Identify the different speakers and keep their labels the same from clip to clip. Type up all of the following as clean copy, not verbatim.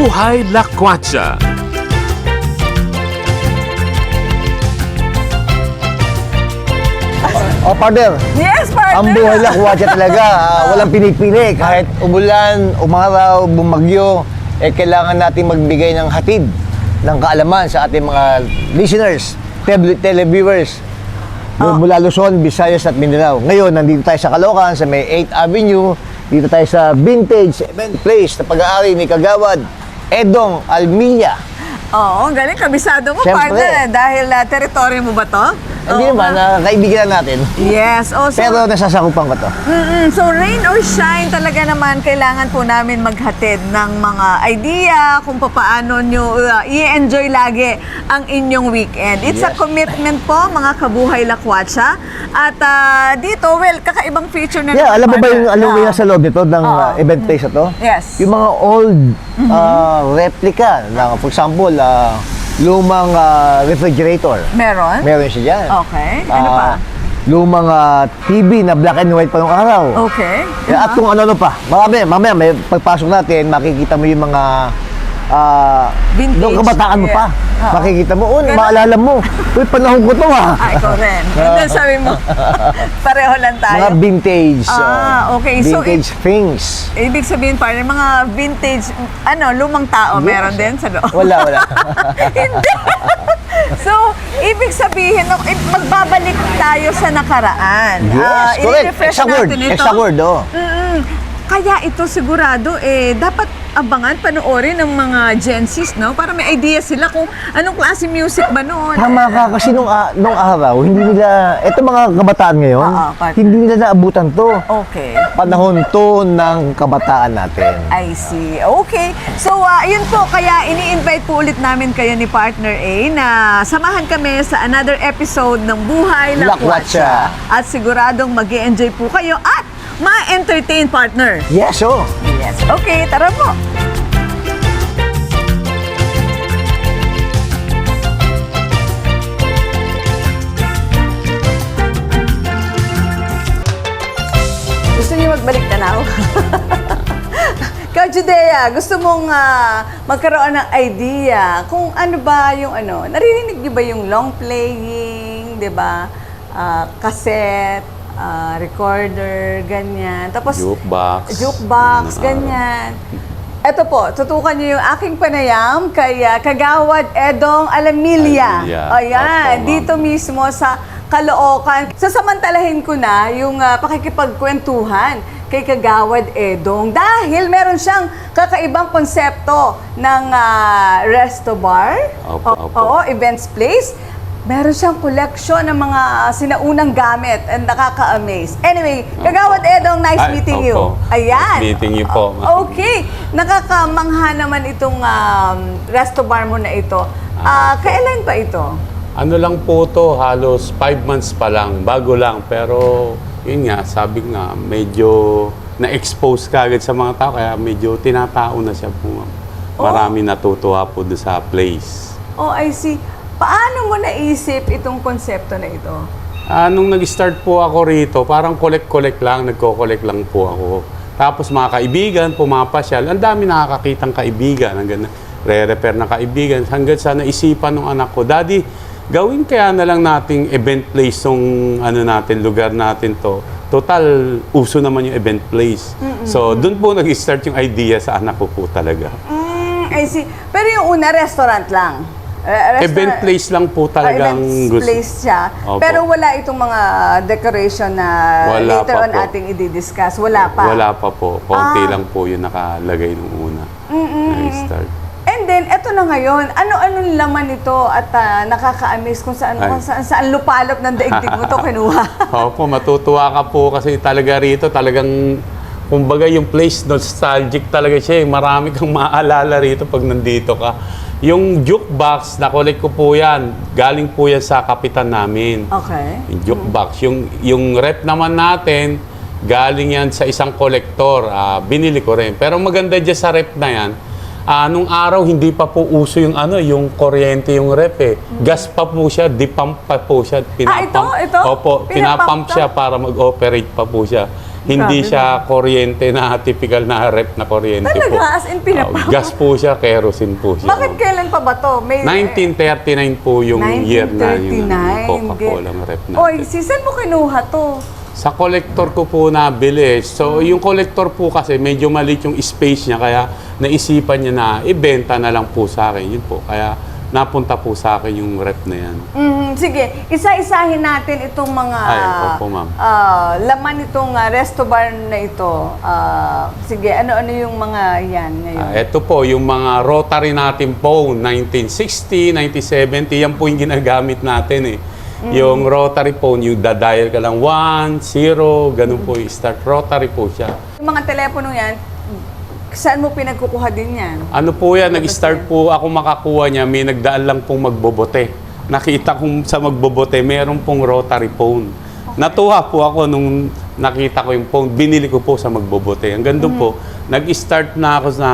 Speaker 1: Buhay Lakwatsa.
Speaker 2: O, partner.
Speaker 3: Yes, partner!
Speaker 2: Ang buhay lakwatsa talaga. Walang pinipili. Kahit umulan, umaraw, bumagyo, kailangan natin magbigay ng hatid ng kaalaman sa ating mga listeners, televiewers. Mula Luzon, Visayas at Mindanao. Ngayon, nandito tayo sa Caloocan, sa may 8th Avenue. Dito tayo sa Vintage Event Place na pag-aari ni Kagawad Edong Almilla.
Speaker 3: Oo, galing. Kabisado mo,
Speaker 2: Siyempre.
Speaker 3: partner. Dahil territory mo ba to?
Speaker 2: Hindi
Speaker 3: Oo
Speaker 2: naman,
Speaker 3: nga.
Speaker 2: kaibigan natin.
Speaker 3: Yes. Oh, so,
Speaker 2: Pero nasasakupan ko to.
Speaker 3: So, rain or shine, talaga naman, kailangan po namin maghatid ng mga idea kung paano nyo i-enjoy lagi ang inyong weekend. It's a
Speaker 2: Yes.
Speaker 3: commitment po, mga kabuhay lakwatsa. At dito, well, kakaibang feature na
Speaker 2: Yeah,
Speaker 3: naman,
Speaker 2: alam mo ba yung
Speaker 3: partner.
Speaker 2: yung nasa loob nito ng
Speaker 3: Oo.
Speaker 2: event place na to?
Speaker 3: Yes.
Speaker 2: Yung mga old replica na, for example, lumang refrigerator.
Speaker 3: Meron?
Speaker 2: Meron siya dyan.
Speaker 3: Okay. Ano pa?
Speaker 2: Lumang TV na black and white pa nung araw.
Speaker 3: Okay.
Speaker 2: Yeah, at kung ano-ano pa. Mamaya, may pagpasok natin, makikita mo yung mga
Speaker 3: Vintage.
Speaker 2: nung kabataan mo pa.
Speaker 3: Yeah. Oo.
Speaker 2: Makikita mo,
Speaker 3: Ganun.
Speaker 2: maalala mo. Uy, panahon ko to
Speaker 3: Ikaw rin. And then sabi mo, pareho lang tayo.
Speaker 2: Mga vintage.
Speaker 3: Okay. So,
Speaker 2: Vintage things.
Speaker 3: ibig sabihin, partner, mga vintage, lumang tao,
Speaker 2: Yes.
Speaker 3: meron din sa loob.
Speaker 2: Wala.
Speaker 3: Hindi. So, ibig sabihin, magbabalik tayo sa nakaraan.
Speaker 2: Yes, correct.
Speaker 3: I-refresh
Speaker 2: Exact word.
Speaker 3: natin ito.
Speaker 2: Exact word, oh.
Speaker 3: Kaya ito sigurado, dapat abangan, panoorin ng mga Gen Zs, no? Para may idea sila kung anong klase music ba noon.
Speaker 2: Tama ka, kasi nung araw, hindi nila, eto mga kabataan ngayon,
Speaker 3: partner.
Speaker 2: hindi nila naabutan to.
Speaker 3: Okay.
Speaker 2: Panahon to ng kabataan natin.
Speaker 3: I see. Okay. So, yun po. Kaya ini-invite po ulit namin kayo ni Partner A na samahan kami sa another episode ng Buhay
Speaker 2: Lakwatsa.
Speaker 3: Lakwatsa. At siguradong mag-e-enjoy po kayo at ma-entertain, partner.
Speaker 2: Yes, oh.
Speaker 3: Yes. Okay, tara po. Gusto niyo magbalik tanaw? Ikaw, Judea, gusto mong magkaroon ng idea kung ano ba yung naririnig niyo ba yung long playing, di ba? Cassette, recorder, ganyan. Tapos, jukebox, ganyan. Eto po, tutukan niyo yung aking panayam kay Kagawad Edong Almilla. Ayan,
Speaker 4: Opo,
Speaker 3: dito mismo sa Caloocan. Sasamantalahin ko na yung pakikipagkwentuhan kay Kagawad Edong dahil meron siyang kakaibang konsepto ng resto bar.
Speaker 4: Opo.
Speaker 3: Oo, events place. Meron siyang collection ng mga sinaunang gamit and nakaka-amaze. Anyway, Kagawad Edong, nice meeting you.
Speaker 4: Opo.
Speaker 3: Ayan.
Speaker 4: Nice meeting you po.
Speaker 3: Okay. Nakakamangha naman itong resto bar mo na ito. Kailan pa ito?
Speaker 4: Ano lang po to, halos 5 months pa lang, bago lang. Pero yun nga, sabi nga, medyo na-expose ka agad sa mga tao, kaya medyo tinatao na siya po. Marami natutuwa po doon sa place.
Speaker 3: Oh, I see. Paano mo naisip itong konsepto na ito?
Speaker 4: Nung nag-start po ako rito, parang collect-collect lang, nagko-collect lang po ako. Tapos mga kaibigan, pumapasyal, ang dami nakakakitang kaibigan, hanggang re-repair na kaibigan, hanggang sa naisipan ng anak ko, Daddy, gawin kaya na lang nating event place yung lugar natin to. Total, uso naman yung event place. So, doon po nag-start yung idea sa anak ko po talaga.
Speaker 3: I see. Pero yung una, restaurant lang.
Speaker 4: Event place lang po talagang
Speaker 3: event
Speaker 4: gusto.
Speaker 3: place siya.
Speaker 4: Opo.
Speaker 3: Pero wala itong mga decoration na
Speaker 4: Wala
Speaker 3: later
Speaker 4: pa
Speaker 3: on
Speaker 4: po.
Speaker 3: ating i-discuss. Wala pa.
Speaker 4: Wala pa po. Konti lang po yung nakalagay nung una. Nag-start.
Speaker 3: And then, eto na ngayon, ano-anong laman ito at nakaka-amaze kung saan lupalop ng daigdig mo to kinuha.
Speaker 4: Opo, matutuwa ka po kasi talaga rito, talagang, kumbaga yung place, nostalgic talaga siya. Marami kang maaalala rito pag nandito ka. Yung jukebox, na-collect ko po yan. Galing po yan sa kapitan namin.
Speaker 3: Okay.
Speaker 4: Yung jukebox. Yung rep naman natin, galing yan sa isang kolektor. Binili ko rin. Pero maganda dyan sa rep na yan, nung araw, hindi pa po uso yung kuryente yung rep eh. Gas pa po siya, di-pump pa po siya.
Speaker 3: Ito?
Speaker 4: Opo,
Speaker 3: Pinapump
Speaker 4: pinapump siya para mag-operate pa po siya. Hindi
Speaker 3: Grabe
Speaker 4: siya kuryente na typical na rep na kuryente po.
Speaker 3: Talaga, as in pinapaw.
Speaker 4: Gas po siya, kerosene po siya.
Speaker 3: Bakit kailan pa ba to? May,
Speaker 4: 1939 po yung year na yung
Speaker 3: 1939.
Speaker 4: Coca-Cola rep natin.
Speaker 3: Oy, saan mo kinuha to?
Speaker 4: Sa collector ko po nabili. So, yung collector po kasi medyo maliit yung space niya, kaya naisipan niya na ibenta na lang po sa akin. Yun po. Kaya napunta po sa akin yung rep na yan.
Speaker 3: Sige, isa-isahin natin itong mga
Speaker 4: Ay, opo, ma'am.
Speaker 3: laman itong resto bar na ito. Sige, ano-ano yung mga yan ngayon?
Speaker 4: Ito po, yung mga rotary natin phone, 1960, 1970, yan po yung ginagamit natin eh. Yung rotary phone, yung dadial ka lang 1, 0, ganun po yung start. Rotary po siya.
Speaker 3: Yung mga telepono yan, saan mo pinagkukuha din yan?
Speaker 4: Ano po yan, nag-start po ako makakuha niya, may nagdaan lang pong magbobote. Nakita kong sa magbobote, meron pong rotary phone. Natuwa po ako nung nakita ko yung phone, binili ko po sa magbobote. Hanggang doon po, nag-start na ako na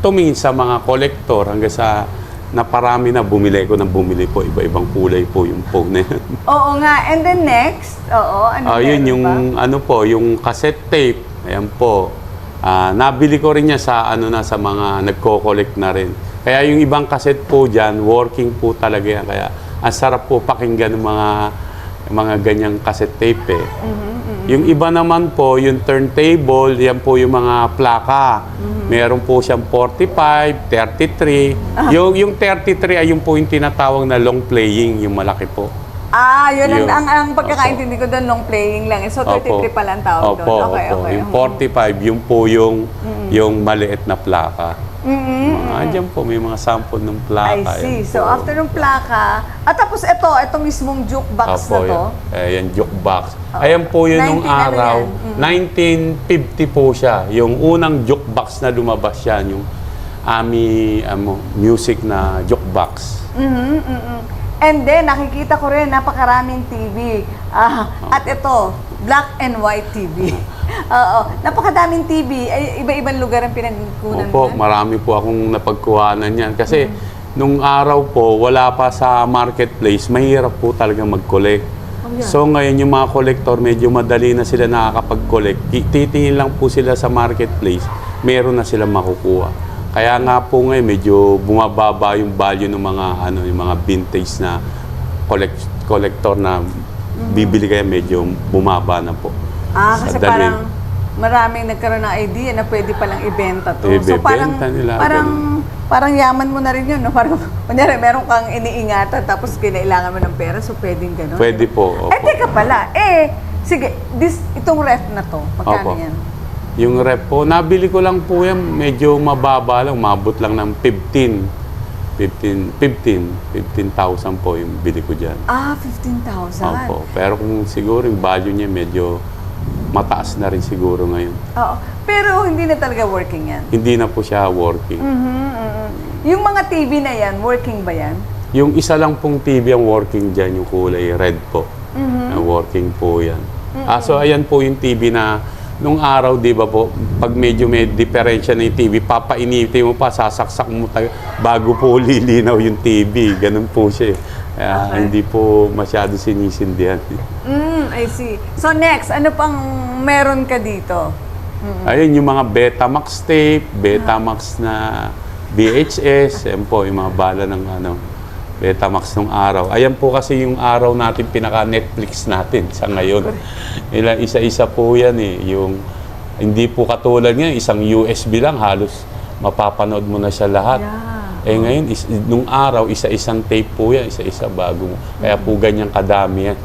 Speaker 4: tumingin sa mga collector hanggang sa naparami na bumili ko ng bumili po. Iba-ibang kulay po yung phone na yun.
Speaker 3: Oo nga, and then next, ano
Speaker 4: Yun
Speaker 3: meron
Speaker 4: yung
Speaker 3: ba?
Speaker 4: ano po, yung cassette tape. Ayan po. Nabili ko rin niya sa sa mga nagko-collect na rin. Kaya yung ibang cassette po diyan, working po talaga yan. Kaya ang sarap po pakinggan ng mga ganyang cassette tape eh. Yung iba naman po, yung turntable, yan po yung mga plaka. Meron po siyang 45, 33. Yung 33 ay yung po yung tinatawag na long playing, yung malaki po.
Speaker 3: Yun
Speaker 4: Yun.
Speaker 3: ang pagkakaintindi ko doon, long playing lang. So, 33 pala ang tawag doon.
Speaker 4: Opo,
Speaker 3: Okay,
Speaker 4: opo.
Speaker 3: okay.
Speaker 4: Yung 45, yung po yung maliit na plaka. Diyan po, may mga sample ng
Speaker 3: I
Speaker 4: plaka.
Speaker 3: see.
Speaker 4: Yan
Speaker 3: So,
Speaker 4: po.
Speaker 3: after ng plaka, tapos ito mismong jukebox
Speaker 4: Opo,
Speaker 3: na to.
Speaker 4: yan jukebox. Ayan po yun nung
Speaker 3: 19 ano
Speaker 4: araw.
Speaker 3: yan?
Speaker 4: 1950 po siya. Yung unang jukebox na lumabas yan, yung Ami music na jukebox.
Speaker 3: And then, nakikita ko rin, napakaraming TV. At ito, black and white TV. Oo, napakadaming TV. Ay, iba-ibang lugar ang pinagkunan
Speaker 4: Opo,
Speaker 3: mo.
Speaker 4: marami po akong napagkuhanan yan. Kasi nung araw po, wala pa sa marketplace, mahirap po talaga mag-collect. So ngayon yung mga collector, medyo madali na sila nakakapag-collect. Titingin lang po sila sa marketplace, meron na sila makukuha. Kaya nga po ngayon, medyo bumababa yung value ng mga, yung mga vintage na collector na bibili kaya medyo bumaba na po.
Speaker 3: Kasi
Speaker 4: Sa dali.
Speaker 3: parang maraming nagkaroon ng idea na pwede palang ibenta to. So
Speaker 4: Ibebenta nila,
Speaker 3: parang yaman mo na rin yun. No? Parang, kunyari, meron kang iniingatan tapos kinailangan mo ng pera, so pwedeng gano'n.
Speaker 4: Pwede po. Opo.
Speaker 3: Teka pala. Sige, itong ref na to, magkano
Speaker 4: Opo.
Speaker 3: yan?
Speaker 4: Yung rep po, nabili ko lang po yan, medyo mababa lang, mabot lang ng 15,000 po yung bili ko dyan.
Speaker 3: 15,000.
Speaker 4: Opo. Pero kung siguro yung value niya medyo mataas na rin siguro ngayon.
Speaker 3: Oo. Pero hindi na talaga working yan.
Speaker 4: Hindi na po siya working.
Speaker 3: Yung mga TV na yan, working ba yan?
Speaker 4: Yung isa lang pong TV ang working dyan, yung kulay red po. Na working po yan. So ayan po yung TV na nung araw, di ba po, pag medyo may diferensya na yung TV, papainitin mo pa, sasaksak mo bago po lilinaw yung TV. Ganun po siya. Kaya hindi po masyado sinisindihan.
Speaker 3: I see. So next, ano pang meron ka dito?
Speaker 4: Ayun, yung mga Betamax tape, Betamax na VHS, ayan po, yung mga bala ng Betamax nung araw. Ayan po kasi yung araw natin, pinaka-Netflix natin sa ngayon. Isa-isa po yan eh. Yung, hindi po katulad ngayon, isang USB lang, halos mapapanood mo na siya lahat.
Speaker 3: Yeah.
Speaker 4: Ngayon, nung araw, isa-isang tape po yan, isa-isa bago. Kaya po ganyang kadami yan.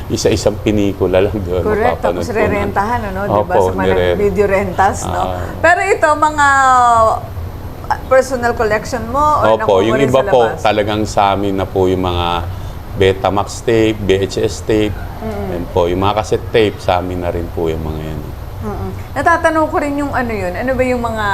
Speaker 4: Isa-isang pinikula lang doon.
Speaker 3: Correct. Tapos
Speaker 4: po
Speaker 3: re-rentahan, ano? Diba?
Speaker 4: Opo,
Speaker 3: Sa mga video rentals, no? Pero ito, mga personal collection mo or
Speaker 4: Opo, yung
Speaker 3: rin
Speaker 4: iba
Speaker 3: sa
Speaker 4: po,
Speaker 3: labas?
Speaker 4: talagang sa amin na po yung mga Betamax tape, VHS tape, yan po, yung mga cassette tape, sa amin na rin po yung mga yan.
Speaker 3: Natatanong ko rin yung ano yun. Ano ba yung mga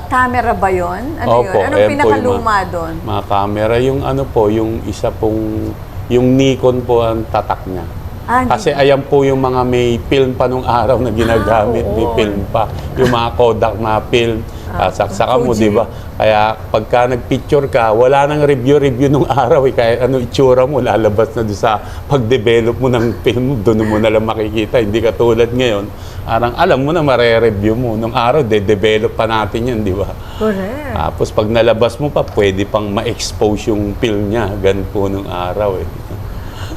Speaker 3: camera ba yun? Ano
Speaker 4: Opo,
Speaker 3: yun? Anong
Speaker 4: ayan po
Speaker 3: pinakaluma doon?
Speaker 4: Mga camera, yung ano po, yung isa pong, yung Nikon po ang tatak niya.
Speaker 3: Hindi.
Speaker 4: Kasi ayan po yung mga may film pa nung araw na ginagamit,
Speaker 3: oo.
Speaker 4: may film pa. Yung mga Kodak na film, saksaka mo,
Speaker 3: Fuji.
Speaker 4: di ba? Kaya pagka nagpicture ka, wala nang review nung araw. Kaya ano itsura mo, lalabas na doon sa pag-develop mo ng film, doon mo na lang makikita. Hindi katulad ngayon, alam mo na mare-review mo. Nung araw, de-develop pa natin yan, di ba?
Speaker 3: Correct.
Speaker 4: Tapos pag nalabas mo pa, pwede pang ma-expose yung film niya. Ganun po nung araw eh.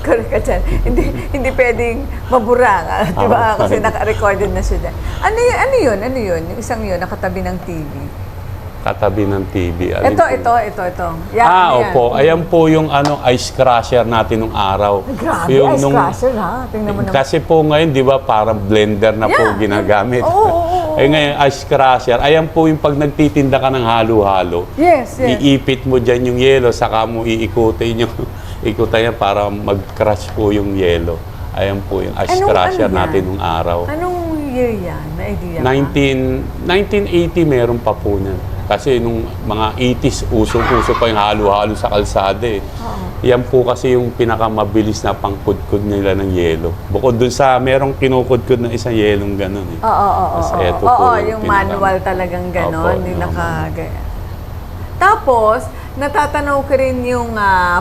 Speaker 3: Correct ka dyan. Hindi pwedeng mabura, di ba? Kasi naka-recorded na siya dyan. Ano yun? Yung isang yun, nakatabi ng TV.
Speaker 4: Katabi ng TV. Alin
Speaker 3: Ito.
Speaker 4: po?
Speaker 3: Yan, ano yan?
Speaker 4: Opo. Ayan po yung ice crusher natin nung araw.
Speaker 3: Grabe,
Speaker 4: Yung
Speaker 3: ice
Speaker 4: nung-
Speaker 3: crusher ha. Tingnan mo naman.
Speaker 4: Kasi po ngayon, di ba, parang blender na po
Speaker 3: Yeah.
Speaker 4: ginagamit.
Speaker 3: Oo.
Speaker 4: Eh ngayon, ice crusher, ayan po yung pag nagtitinda ka ng halo-halo.
Speaker 3: Yes.
Speaker 4: Iipit mo dyan yung yelo, saka mo iikutin yung ikutan yan para mag-crush po yung yelo. Ayan po yung ice crusher
Speaker 3: yan?
Speaker 4: natin nung araw.
Speaker 3: Anong year yan? May idea ka?
Speaker 4: 1980 meron pa po niyan. Kasi nung mga 80s, usong-uso pa yung halo-halo sa kalsada eh. Yan po kasi yung pinakamabilis na pangkudkud nila ng yelo. Bukod dun sa merong kinukudkud na isang yelong gano'n eh.
Speaker 3: Oo.
Speaker 4: Tapos eto
Speaker 3: Oo,
Speaker 4: po
Speaker 3: yung
Speaker 4: pinaka-
Speaker 3: manual talagang ganon.
Speaker 4: Opo,
Speaker 3: Yung
Speaker 4: yung
Speaker 3: nakagaya. Tapos, natatanaw ko rin yung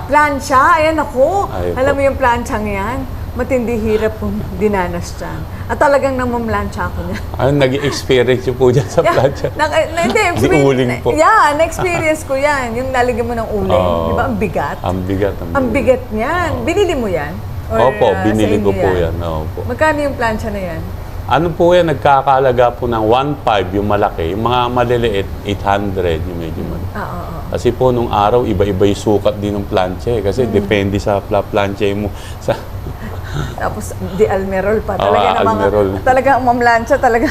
Speaker 3: plancha. Ayan ako.
Speaker 4: Ay,
Speaker 3: Alam
Speaker 4: po.
Speaker 3: mo yung planchang yan? Matindi hirap kung dinanas dyan. At talagang namamlansya ako niya.
Speaker 4: Ano, nag-experience yung po dyan sa plancha?
Speaker 3: Hindi,
Speaker 4: Di uling po.
Speaker 3: Yeah, na-experience ko yan. Yung lalagyan mo ng uling.
Speaker 4: Oo.
Speaker 3: Di ba? Ang bigat.
Speaker 4: Ang bigat.
Speaker 3: Ang bigat niyan. Binili mo yan? Or,
Speaker 4: Opo,
Speaker 3: sa
Speaker 4: binili ko
Speaker 3: inyo
Speaker 4: po yan. Opo.
Speaker 3: Magkano yung plancha na yan?
Speaker 4: Ano po yan, nagkakalaga po ng 1.5 yung malaki. Yung mga maliliit, 800 yung medyo malaki.
Speaker 3: Oo.
Speaker 4: Kasi po nung araw, iba-iba yung sukat din ng plancha eh. Kasi depende sa plancha mo. Sa,
Speaker 3: Tapos di almerol pa.
Speaker 4: Oo,
Speaker 3: Talaga
Speaker 4: almerol.
Speaker 3: talaga ang mamlansya talaga.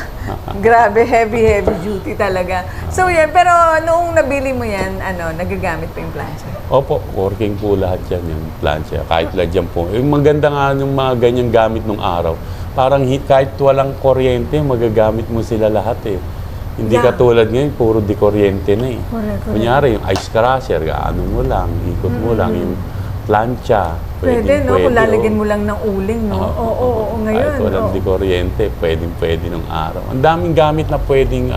Speaker 3: Grabe, heavy duty talaga. So yan, pero noong nabili mo yan, nagagamit pa yung plancha?
Speaker 4: Opo, working po lahat yan yung plancha. Kahit ladyan po. Yung maganda nga yung mga ganyang gamit nung araw. Parang kahit walang kuryente, magagamit mo sila lahat eh. Hindi
Speaker 3: Yeah.
Speaker 4: katulad ngayon, puro di kuryente na eh.
Speaker 3: Correct.
Speaker 4: Kunyari, yung ice crusher, ano mo lang, ikot mo lang, yung plancha.
Speaker 3: Pwede, no? Kung lalagyan
Speaker 4: oh.
Speaker 3: mo lang ng uling, no? Oo, ngayon.
Speaker 4: Kahit walang
Speaker 3: oo.
Speaker 4: di kuryente, pwedeng nung araw. Ang daming gamit na pwedeng,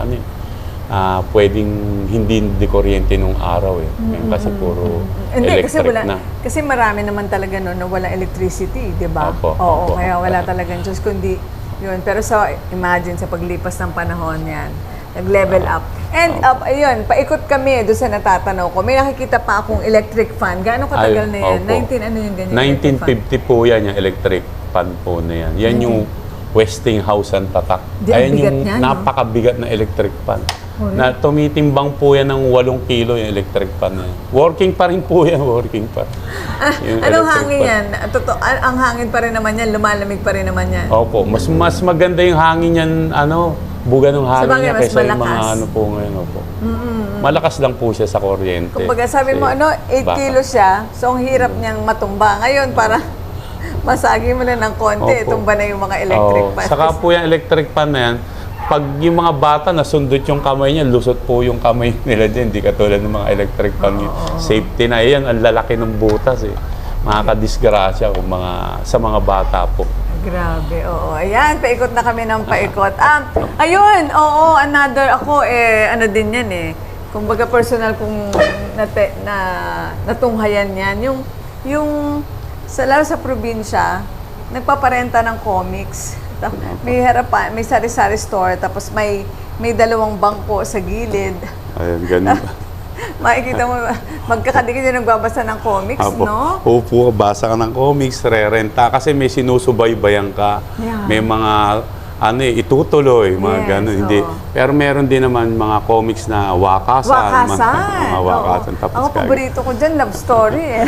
Speaker 4: pwedeng hindi di kuryente nung araw eh. Ngayon kasi puro
Speaker 3: Hindi, kasi
Speaker 4: electric na.
Speaker 3: kasi marami naman talaga no, na walang electricity, di ba?
Speaker 4: Opo,
Speaker 3: Oo,
Speaker 4: opo.
Speaker 3: kaya wala talagang Diyos kundi yun. Pero imagine sa paglipas ng panahon yan, nag-level up. And ayun, paikot kami doon sa natatanaw ko. May nakikita pa akong electric fan. Gaano katagal na yan?
Speaker 4: opo.
Speaker 3: ano yung ganyan? electric fan?
Speaker 4: 1950 po yan, yung electric fan po na yan. Yan yung Westinghouse ang tatak.
Speaker 3: Di, ang
Speaker 4: Ayan
Speaker 3: bigat
Speaker 4: yung
Speaker 3: niya, no?
Speaker 4: napakabigat na electric fan.
Speaker 3: Correct.
Speaker 4: Na tumitimbang po yan ng 8 kilo yung electric fan na yan. Working pa rin po yan, working pa. Yung
Speaker 3: Anong
Speaker 4: electric
Speaker 3: hangin
Speaker 4: fan.
Speaker 3: yan? Ang hangin pa rin naman yan, lumalamig pa rin naman yan.
Speaker 4: Opo, mas maganda yung hangin yan, buga ng hangin
Speaker 3: Sabagay,
Speaker 4: niya
Speaker 3: mas
Speaker 4: kaysa yung mga
Speaker 3: malakas.
Speaker 4: ano po ngayon. Opo. Malakas lang po siya sa kuryente.
Speaker 3: Kumbaga sabi mo,
Speaker 4: Kasi
Speaker 3: 8
Speaker 4: baka-
Speaker 3: kilos siya, so ang hirap niyang matumba. Ngayon, para masagi mo lang ng konti,
Speaker 4: Opo.
Speaker 3: tumba na yung mga electric
Speaker 4: Oo.
Speaker 3: fans.
Speaker 4: Saka po yung electric fan na yan, pag yung mga bata nasundot yung kamay niya, lusot po yung kamay nila dyan. Hindi katulad ng mga electric fan. Safety na. Yan, ang lalaki ng butas eh. Makakadisgrasya kung sa mga bata po.
Speaker 3: Grabe, oo. Ayan, paikot na kami ng paikot. Ayun, oo, another ako, ano din yan eh. Kumbaga personal kong natunghayan yan. Yung lalo sa probinsya, nagpaparenta ng comics. May harapan, may sari-sari store, tapos may 2 bangko sa gilid.
Speaker 4: Ayan, ganun.
Speaker 3: Makikita mo, magkakadikit yung nagbabasa ng comics,
Speaker 4: Apo.
Speaker 3: no?
Speaker 4: Opo, basa ka ng comics, re-renta. Kasi may sinusubaybayan ka.
Speaker 3: Yeah.
Speaker 4: May mga, itutuloy, mga
Speaker 3: Yes,
Speaker 4: ganun. Hindi.
Speaker 3: oo.
Speaker 4: Pero meron din naman mga comics na wakasan.
Speaker 3: Wakasan.
Speaker 4: Mga wakasan.
Speaker 3: Oo.
Speaker 4: Tapos
Speaker 3: Ako, paborito ko dyan, love story eh.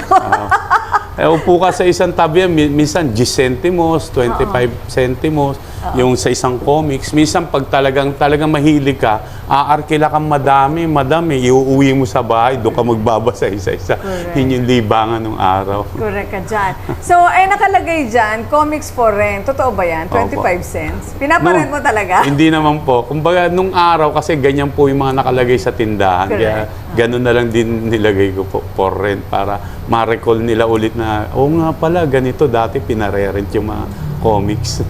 Speaker 4: upo ka sa isang tabi, minsan 10 centimos, 25 centimos, yung sa isang comics. Minsan pag talagang mahilig ka, aarkila kang madami, iuuwi mo sa bahay, doon ka magbabasa isa-isa.
Speaker 3: Correct.
Speaker 4: Yun yung libangan ng araw.
Speaker 3: Correct ka dyan. So, nakalagay dyan, comics for rent. Totoo ba yan? 25 cents? Pinaparent mo talaga?
Speaker 4: Hindi naman po. Kumbaga, nung araw, kasi ganyan po yung mga nakalagay sa tindahan.
Speaker 3: Correct.
Speaker 4: Kaya, ganun na lang din nilagay ko po for rent para ma-recall nila ulit na, oo nga pala, ganito dati pinare-rent yung mga comics.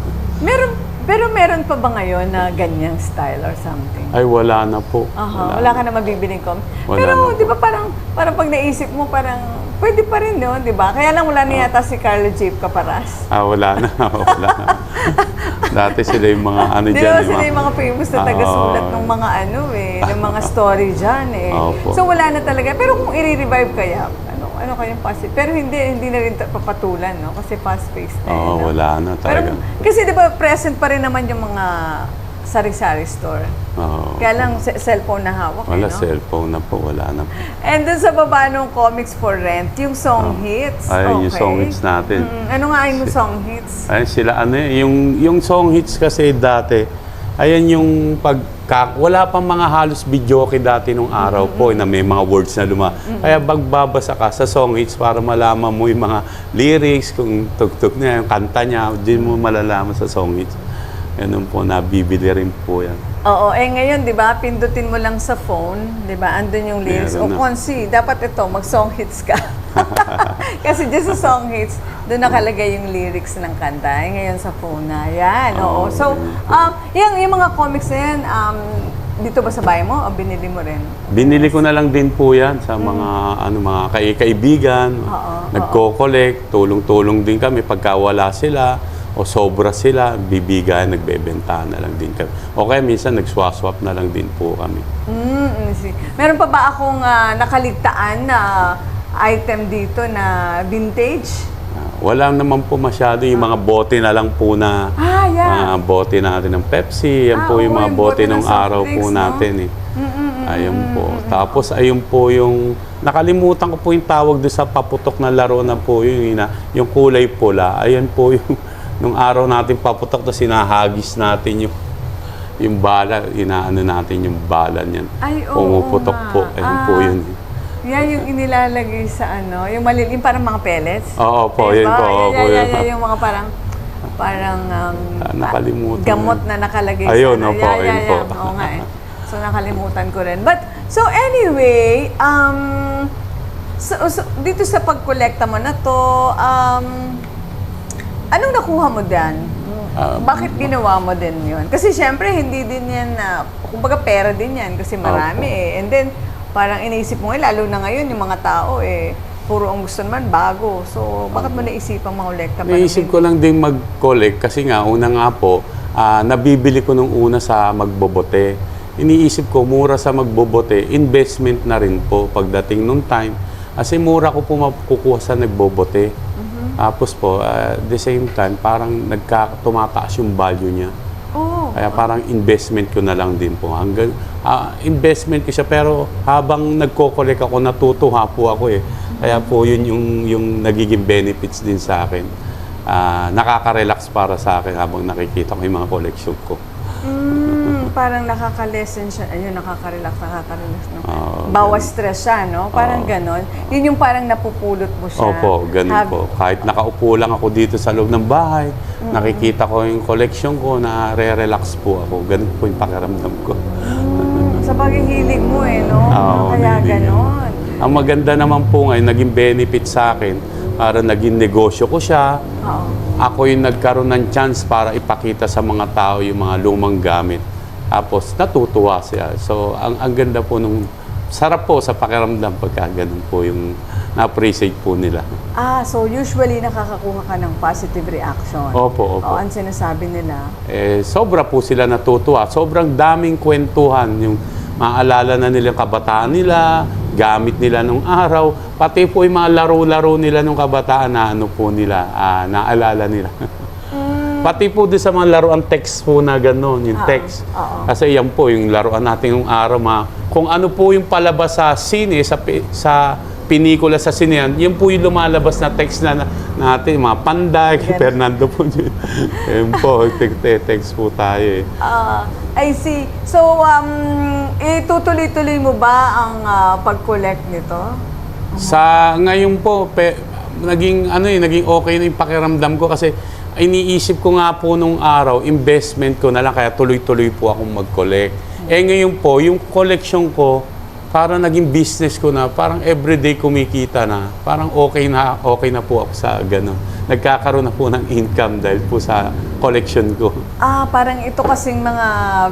Speaker 3: Pero meron pa ba ngayon na ganyang style or something?
Speaker 4: Ay, wala na po.
Speaker 3: Aha, wala ka na mabibiling comics.
Speaker 4: Wala
Speaker 3: Pero
Speaker 4: na.
Speaker 3: di ba parang pag naisip mo, parang pwede pa rin yun, di ba? Kaya lang wala na yata si Carlo J. Caparas.
Speaker 4: Wala na. Wala na. Dati sila yung mga ano
Speaker 3: Di
Speaker 4: dyan.
Speaker 3: ba sila yung mga famous na taga-sulat ng mga ng mga story dyan
Speaker 4: Opo.
Speaker 3: So wala na talaga. Pero kung i-revive kaya, ano kayang positive? Pero hindi na rin papatulan, no? Kasi fast-paced na
Speaker 4: Oo,
Speaker 3: no?
Speaker 4: wala na talaga.
Speaker 3: Pero, kasi di ba present pa rin naman yung mga sari-sari store.
Speaker 4: Oo.
Speaker 3: Kaya lang cellphone na hawak,
Speaker 4: Wala,
Speaker 3: no?
Speaker 4: cellphone na po. Wala na po.
Speaker 3: And dun sa baba nung comics for rent, yung song hits.
Speaker 4: Ay,
Speaker 3: okay.
Speaker 4: yung song hits natin.
Speaker 3: Ano nga yung song hits?
Speaker 4: Ay, sila ano yung song hits kasi dati, ayan yung wala pang mga halos videoke dati nung araw po na may mga words na Kaya magbabasa ka sa song hits para malaman mo yung mga lyrics, kung tugtog niya, yung kanta niya, di mo malalaman sa song hits. Ganun po, nabibili rin po yan.
Speaker 3: Oo, ngayon, di ba, pindutin mo lang sa phone, di ba, andun yung lyrics.
Speaker 4: Meron na.
Speaker 3: Konsi, dapat ito, mag-song hits ka. Kasi just sa song hits, doon nakalagay yung lyrics ng kanta. Ngayon sa phone na, yan, oo. So, yung mga comics na yan, dito ba sa bahay mo o binili mo rin?
Speaker 4: Binili ko na lang din po yan sa mga mga kaibigan. Nagko-collect, tulong-tulong din kami pagka wala sila o sobra sila, bibigay, nagbebenta na lang din kami. O kaya minsan nagswap na lang din po kami.
Speaker 3: Meron pa ba akong nakaligtaan na item dito na vintage?
Speaker 4: Wala naman po masyado yung mga bote na lang po na mga bote natin ng Pepsi. Yan po yung mga bote ng araw po natin. Ayun po. Tapos ayun po yung nakalimutan ko po yung tawag doon sa paputok na laro na po yung kulay pula. Ayun po yung nung araw natin paputok to sinahagis natin yung bala, inaano natin yung bala niyan.
Speaker 3: Ay, oo.
Speaker 4: Pumuputok po. Ayun po yun.
Speaker 3: Yan yung inilalagay sa yung malilim, parang mga pellets.
Speaker 4: Oo po, yun po.
Speaker 3: Yung mga parang
Speaker 4: nakalimutan.
Speaker 3: Gamot na nakalagay
Speaker 4: ayun,
Speaker 3: sa
Speaker 4: opo, ayun po.
Speaker 3: Oo nga So nakalimutan ko rin. But, so anyway, so, dito sa pagkolekta mo na to, anong nakuha mo dyan? Bakit ginawa mo din yun? Kasi syempre, hindi din yan, kumbaga pera din yan kasi marami And then, parang iniisip mo lalo na ngayon, yung mga tao puro ang gusto naman bago. So, bakit mo naisipang mangolekta pa?
Speaker 4: Naisip ko lang din mag-collect kasi nga, una nga po, nabibili ko nung una sa magbobote. Iniisip ko, mura sa magbobote, investment na rin po pagdating nung time. Kasi mura ko po makukuha sa nagbobote. Tapos po, at the same time, parang tumataas yung value niya. Kaya parang investment ko na lang din po. Investment ko siya, pero habang nagko-collect ako, natutuwa po ako Kaya po yun yung nagiging benefits din sa akin. Nakaka-relax para sa akin habang nakikita ko yung mga collection ko.
Speaker 3: Parang nakaka-lesson siya. Ayun, nakaka-relax, no? Bawas stress siya, no? Parang ganon. Yun yung parang napupulot mo siya.
Speaker 4: Opo, ganun po. Kahit nakaupo lang ako dito sa loob ng bahay, nakikita ko yung collection ko, re-relax po ako. Ganun po yung pakiramdam ko.
Speaker 3: Sa paghihilig mo no? Kaya ganon.
Speaker 4: Ang maganda naman po ngayon, naging benefit sa akin, para naging negosyo ko siya. Ako yung nagkaroon ng chance para ipakita sa mga tao yung mga lumang gamit. Tapos natutuwa siya. So, ang ganda po sarap po sa pakiramdam pagka ganun po yung na-appreciate po nila.
Speaker 3: So usually nakakakuha ka ng positive reaction.
Speaker 4: Opo.
Speaker 3: Ang sinasabi nila.
Speaker 4: Sobra po sila natutuwa. Sobrang daming kwentuhan. Yung maalala na nila yung kabataan nila, gamit nila nung araw, pati po yung mga laro-laro nila nung kabataan na naalala nila. Pati po doon sa mga laruan text po na gano'n, yung text. Kasi yan po yung laruan natin yung araw, kung ano po yung palabas sa sine, sa pinikula sa sine, yun po yung lumalabas na text na natin, mga Panday, Fernando po yun. Yun po, text po tayo
Speaker 3: I see. So, itutuloy-tuloy mo ba ang pag-collect nito?
Speaker 4: Sa ngayon po, naging okay na yung pakiramdam ko kasi iniisip ko nga po nung araw, investment ko na lang, kaya tuloy-tuloy po akong mag-collect. Ngayon po, yung collection ko, parang naging business ko na, parang everyday kumikita na, parang okay na po ako sa gano'n. Nagkakaroon na po ng income dahil po sa collection ko.
Speaker 3: Parang ito kasing mga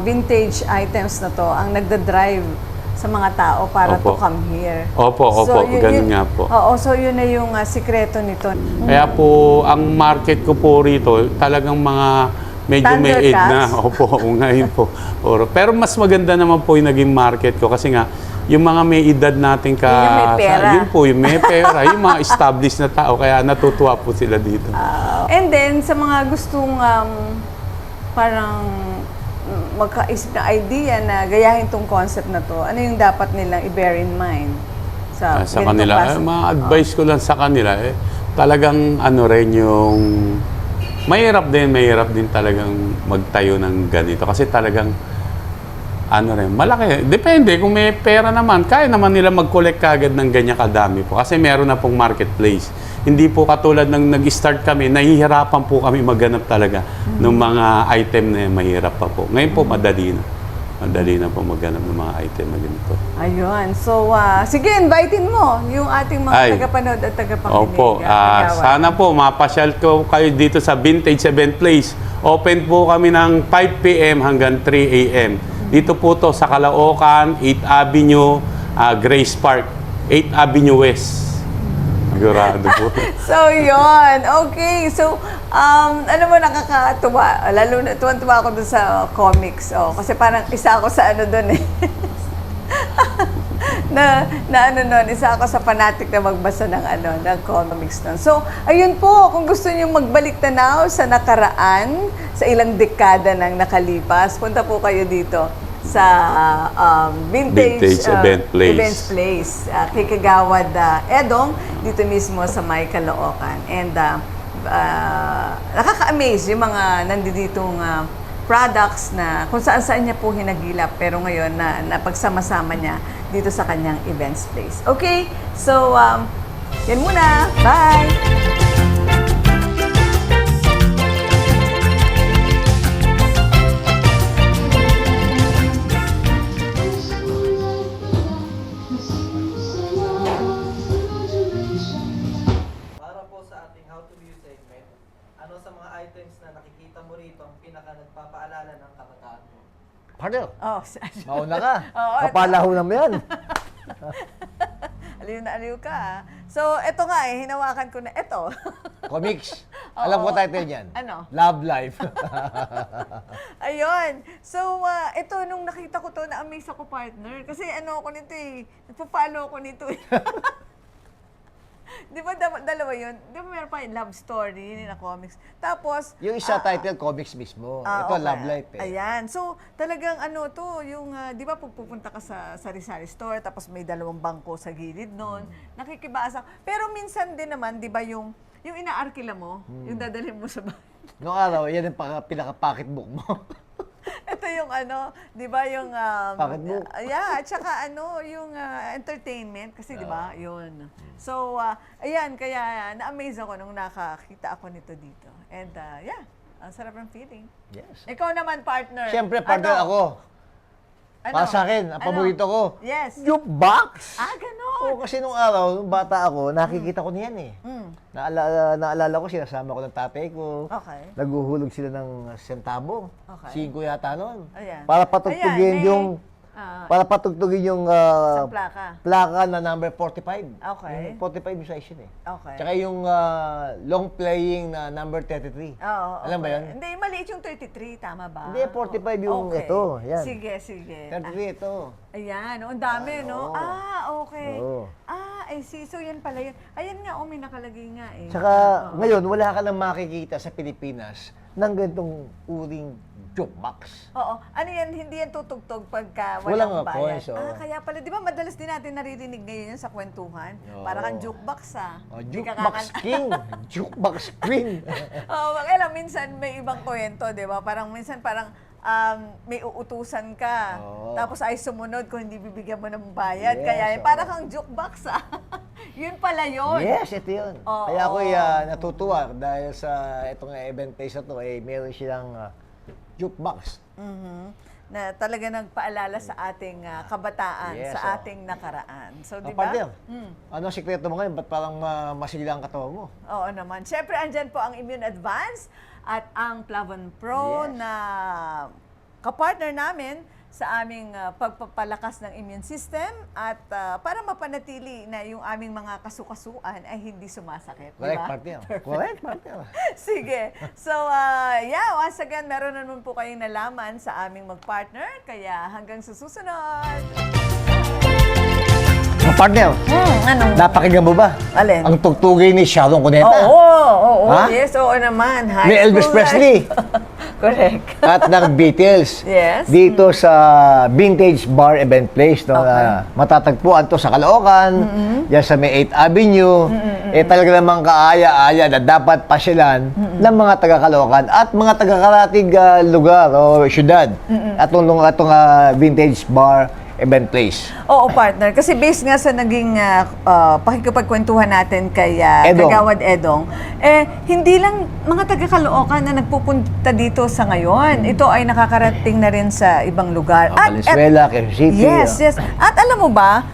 Speaker 3: vintage items na to ang nagda-drive sa mga tao para to
Speaker 4: Opo.
Speaker 3: come here.
Speaker 4: Opo, ganun nga po.
Speaker 3: Oo, so yun na yung sikreto nito.
Speaker 4: Kaya po, ang market ko po rito, talagang mga medyo may age na.
Speaker 3: Thundercats?
Speaker 4: Opo, ngayon po. Pero mas maganda naman po yung naging market ko kasi nga, yung mga may edad natin
Speaker 3: Yung may pera.
Speaker 4: Yun po, yung may pera, yung mga established na tao, kaya natutuwa po sila dito.
Speaker 3: And then, sa mga gustong parang magkaisip na idea na gayahin tong concept na to, ano yung dapat nilang i-bear in mind?
Speaker 4: Sa
Speaker 3: ganitong
Speaker 4: kanila,
Speaker 3: klase?
Speaker 4: mga advice ko lang sa kanila, talagang ano rin yung, mahirap din talagang magtayo ng ganito. Kasi talagang, ano rin, malaki. Depende, kung may pera naman, kaya naman nila mag-collect kagad ng ganyan kadami po. Kasi meron na pong marketplace. Hindi po katulad ng nag-start kami, nahihirapan po kami maghanap talaga ng mga item na mahirap pa po. Ngayon po, madali na. Madali na po maghanap ng mga item na ganito.
Speaker 3: Ayun. So, sige, invitein mo yung ating mga
Speaker 4: Ay.
Speaker 3: tagapanood at tagapakinig.
Speaker 4: Opo,
Speaker 3: kagawad.
Speaker 4: sana po mapasyal ko kayo dito sa Vintage Event Place. Open po kami ng 5 p.m. hanggang 3 a.m. Dito po to sa Caloocan, 8th Avenue, Grace Park, 8th Avenue West. Sigurado po.
Speaker 3: So, yun. Okay. So, ano mo nakakatuwa? Lalo na, tuwan-tuwa ako dun sa comics. Oh, kasi parang isa ako sa ano dun eh. na ano nun, isa ako sa fanatic na magbasa ng comics nun. So, ayun po, kung gusto niyo magbalik tanaw sa nakaraan, sa ilang dekada nang nakalipas, punta po kayo dito sa
Speaker 4: Vintage Event Place.
Speaker 3: Events Place. Kay Kagawad Edong, dito mismo sa May Caloocan. And nakaka-amaze yung mga nanditong products na kung saan-saan niya po hinagilap. Pero ngayon, napagsama-sama niya dito sa kanyang Events Place. Okay? So, yan muna. Bye!
Speaker 1: Para po sa ating How to View segment, ano sa mga items na nakikita mo rito ang pinaka nagpapaalala ng kabataan mo?
Speaker 2: Partner,
Speaker 3: Oh,
Speaker 2: mauna ka.
Speaker 3: Oo,
Speaker 2: Kapalaho naman yan.
Speaker 3: aliw na aliw ka. So, eto nga hinawakan ko na eto.
Speaker 2: Comics. Alam ko title niyan.
Speaker 3: Ano?
Speaker 2: Love Life.
Speaker 3: Ayun. So, ito, nung nakita ko to, na-amaze ako, partner. Kasi ano ako nito eh. Nagpa-follow ako nito eh. Di ba dalawa yun? Di ba meron pa yung love story na comics? Tapos,
Speaker 2: Yung isa title, comics mismo. Ito,
Speaker 3: okay.
Speaker 2: Love Life eh.
Speaker 3: Ayan. So, talagang ano to, yung, di ba pupunta ka sa sari-sari store, tapos may dalawang bangko sa gilid nun, nakikibasa. Pero minsan din naman, di ba yung inaarkila mo, yung dadalhin mo sa bahay.
Speaker 2: Noong araw, yan ang pinaka-pocketbook mo.
Speaker 3: Ito yung ano, di ba yung...
Speaker 2: Pocketbook.
Speaker 3: Yeah, at saka ano, yung entertainment. Kasi di ba, yun. So, ayan, kaya na-amaze ako nung nakakita ako nito dito. And yeah, ang sarap ng feeling.
Speaker 2: Yes.
Speaker 3: Ikaw naman, partner.
Speaker 2: Siyempre, partner
Speaker 3: Ano?
Speaker 2: ako.
Speaker 3: Ano?
Speaker 2: Para sa akin, ang
Speaker 3: Ano?
Speaker 2: paborito ko.
Speaker 3: Yes.
Speaker 2: Jukebox!
Speaker 3: Ganon.
Speaker 2: Oo, kasi nung araw, nung bata ako, nakikita ko niyan eh. Naalala ko, sinasama ko ng tatay ko.
Speaker 3: Okay.
Speaker 2: Naguhulog sila ng sentabo.
Speaker 3: Okay.
Speaker 2: 5 yata noon.
Speaker 3: Ayan.
Speaker 2: Para patugtugin
Speaker 3: Ayan,
Speaker 2: yung...
Speaker 3: ah,
Speaker 2: para patugtugin yung
Speaker 3: Sa plaka.
Speaker 2: plaka na number 45.
Speaker 3: Okay.
Speaker 2: Yung 45 yung size yun eh.
Speaker 3: Okay.
Speaker 2: Tsaka yung long playing na number 33.
Speaker 3: Oo,
Speaker 2: Alam ba
Speaker 3: okay.
Speaker 2: yan?
Speaker 3: Hindi, maliit yung 33, tama ba?
Speaker 2: Hindi, 45 yung
Speaker 3: Okay.
Speaker 2: ito, yan.
Speaker 3: Sige, sige.
Speaker 2: 33 ito.
Speaker 3: Ayan, ang dami, no?
Speaker 2: oo.
Speaker 3: Okay.
Speaker 2: Oo.
Speaker 3: I see. So, yan pala yun. Ayan nga, may nakalagay nga eh.
Speaker 2: Tsaka
Speaker 3: Oo.
Speaker 2: ngayon, wala ka nang makikita sa Pilipinas ng ganitong uring jukebox.
Speaker 3: Oo. Ano yan, hindi yan tutugtog pagka
Speaker 2: Walang
Speaker 3: walang bayad.
Speaker 2: coins, oo.
Speaker 3: Kaya pala, di ba madalas din natin naririnig ngayon yan sa kwentuhan?
Speaker 2: Oo.
Speaker 3: Para kang jukebox
Speaker 2: Oh,
Speaker 3: Di ka
Speaker 2: jukebox
Speaker 3: kakan-
Speaker 2: king, jukebox queen.
Speaker 3: Oo, kaya minsan may ibang kwento, di ba? Minsan parang may uutusan ka.
Speaker 2: Oo.
Speaker 3: Tapos ay sumunod kung hindi bibigyan mo ng bayad.
Speaker 2: Yes,
Speaker 3: Kaya
Speaker 2: oo.
Speaker 3: para kang jukebox Yun pala yun.
Speaker 2: Yes, ito yun.
Speaker 3: Oo.
Speaker 2: Kaya ako natutuwa dahil sa itong event place na to, meron silang jukebox.
Speaker 3: Mhm. na talaga nagpaalala sa ating kabataan,
Speaker 2: Yes,
Speaker 3: sa
Speaker 2: oh.
Speaker 3: ating nakaraan. So,
Speaker 2: Oh,
Speaker 3: di ba?
Speaker 2: partner, ano ang sikreto mo ngayon? Ba't parang masigla ang katawan mo?
Speaker 3: Oo naman. Siyempre, andyan po ang Immune Advance at ang Plavon Pro
Speaker 2: Yes.
Speaker 3: na kapartner namin sa aming pagpapalakas ng immune system at para mapanatili na yung aming mga kasukasuan ay hindi sumasakit. Di
Speaker 2: Correct,
Speaker 3: ba?
Speaker 2: partner. Correct, partner.
Speaker 3: Sige. So, yeah, once again, meron naman po kayong nalaman sa aming mag-partner. Kaya hanggang sa susunod.
Speaker 2: Partner,
Speaker 3: Anong?
Speaker 2: napakinggan mo ba?
Speaker 3: Alin?
Speaker 2: Ang tugtugay ni Sharon Cuneta.
Speaker 3: Oo,
Speaker 2: Ha?
Speaker 3: yes, oo naman. High
Speaker 2: Ni Elvis
Speaker 3: school
Speaker 2: Presley.
Speaker 3: life. Correct.
Speaker 2: At ng Beatles.
Speaker 3: Yes.
Speaker 2: Dito sa Vintage Bar Event Place. No, na matatagpuan to sa Caloocan. Yan sa may 8th Avenue. Talaga namang kaaya-aya na dapat pasyalan ng mga taga-Caloocan at mga taga-karatig lugar o syudad. Atong Vintage Bar Event Place.
Speaker 3: Oo, partner. Kasi based nga sa naging pakikipagkwentuhan natin kay
Speaker 2: Edong.
Speaker 3: Kagawad Edong, hindi lang mga taga-Caloocan na nagpupunta dito sa ngayon. Ito ay nakakarating na rin sa ibang lugar.
Speaker 2: Valenzuela, Quezon City.
Speaker 3: Yes. At alam mo ba,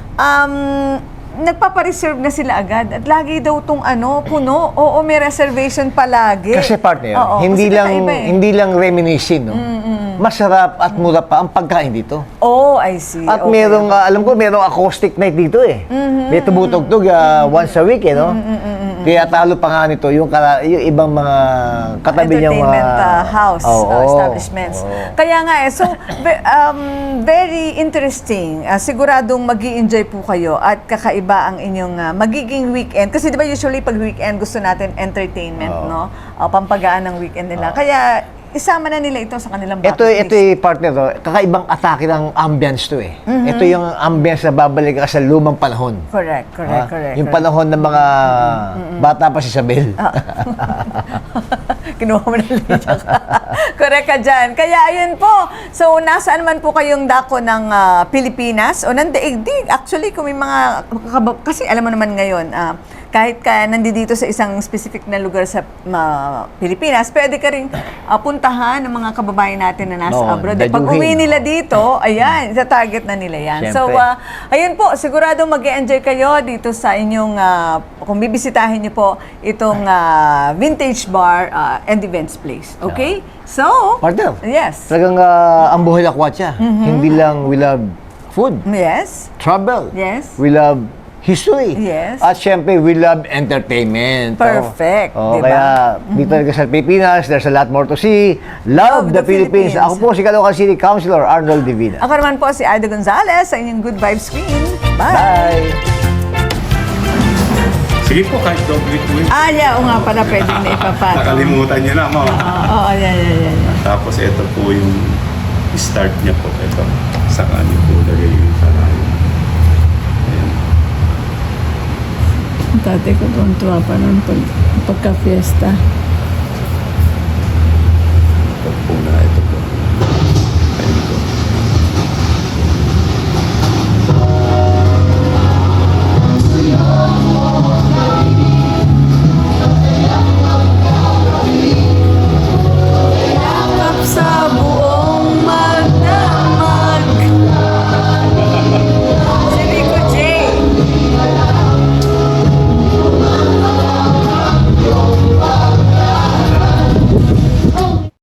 Speaker 3: nagpapareserve na sila agad at lagi daw tong puno. Oo, may reservation palagi.
Speaker 2: Kasi partner,
Speaker 3: Oo,
Speaker 2: hindi
Speaker 3: kasi
Speaker 2: lang
Speaker 3: kakaiba eh.
Speaker 2: hindi lang reminiscing, no. Masarap at mura pa ang pagkain dito.
Speaker 3: Oh, I see.
Speaker 2: At
Speaker 3: Okay.
Speaker 2: merong, alam ko, merong acoustic night dito eh. May tumutugtog once a week eh, no? Kaya talo pa nga nito yung ibang mga katabi niyang
Speaker 3: entertainment house
Speaker 2: Oo.
Speaker 3: establishments.
Speaker 2: Oo.
Speaker 3: Kaya nga so very interesting. Siguradong magi-enjoy po kayo at kakaiba ang inyong magiging weekend. Kasi di ba usually pag weekend gusto natin entertainment,
Speaker 2: Oo.
Speaker 3: no? Pampagaan ng weekend nila. Kaya isama na nila ito sa kanilang bucket
Speaker 2: Ito
Speaker 3: list.
Speaker 2: partner to, kakaibang atake ng ambience to eh. Ito yung ambience na babalik ka sa lumang panahon.
Speaker 3: Correct.
Speaker 2: Yung panahon ng mga bata pa si Isabel.
Speaker 3: Kinuha mo na linya ka. Correct ka dyan. Kaya ayun po. So, nasaan man po kayong dako ng Pilipinas o ng daigdig. Actually, kung may mga... Kasi alam mo naman ngayon, kahit ka nandito sa isang specific na lugar sa Pilipinas, pwede ka rin puntahan ng mga kababayan natin na nasa
Speaker 2: No,
Speaker 3: abroad.
Speaker 2: dadyuhin.
Speaker 3: Pag uwi nila dito, ayan, target na nila yan. So,
Speaker 2: Siyempre.
Speaker 3: ayun po, sigurado mag-enjoy kayo dito sa inyong, kung bibisitahin niyo po itong Vintage Bar and Events Place. Okay? So,
Speaker 2: Partner,
Speaker 3: yes.
Speaker 2: talagang ang buhay lakwatsa. Hindi lang we love food,
Speaker 3: Yes.
Speaker 2: travel.
Speaker 3: Yes.
Speaker 2: We love history.
Speaker 3: Yes.
Speaker 2: At syempre, we love entertainment.
Speaker 3: Perfect, di ba?
Speaker 2: Kaya dito talaga sa Pilipinas, there's a lot more to see. Love the Philippines. Ako po si Caloocan City Councilor Arnold Divina.
Speaker 3: Ako naman po si Aida Gonzalez sa inyong Good Vibes Queen. Bye!
Speaker 2: Bye!
Speaker 4: Sige po, kahit double po yun.
Speaker 3: Yeah, o nga pala, pwedeng na ipapatong.
Speaker 4: Nakalimutan niyo na, ma'am.
Speaker 3: Oo, yeah.
Speaker 4: Tapos ito po yung start niya po. Ito, sa kanya po lagay yung kalayo. Ayan.
Speaker 3: Tatay ko tuwan-tuwa pa nun pagka-fiesta.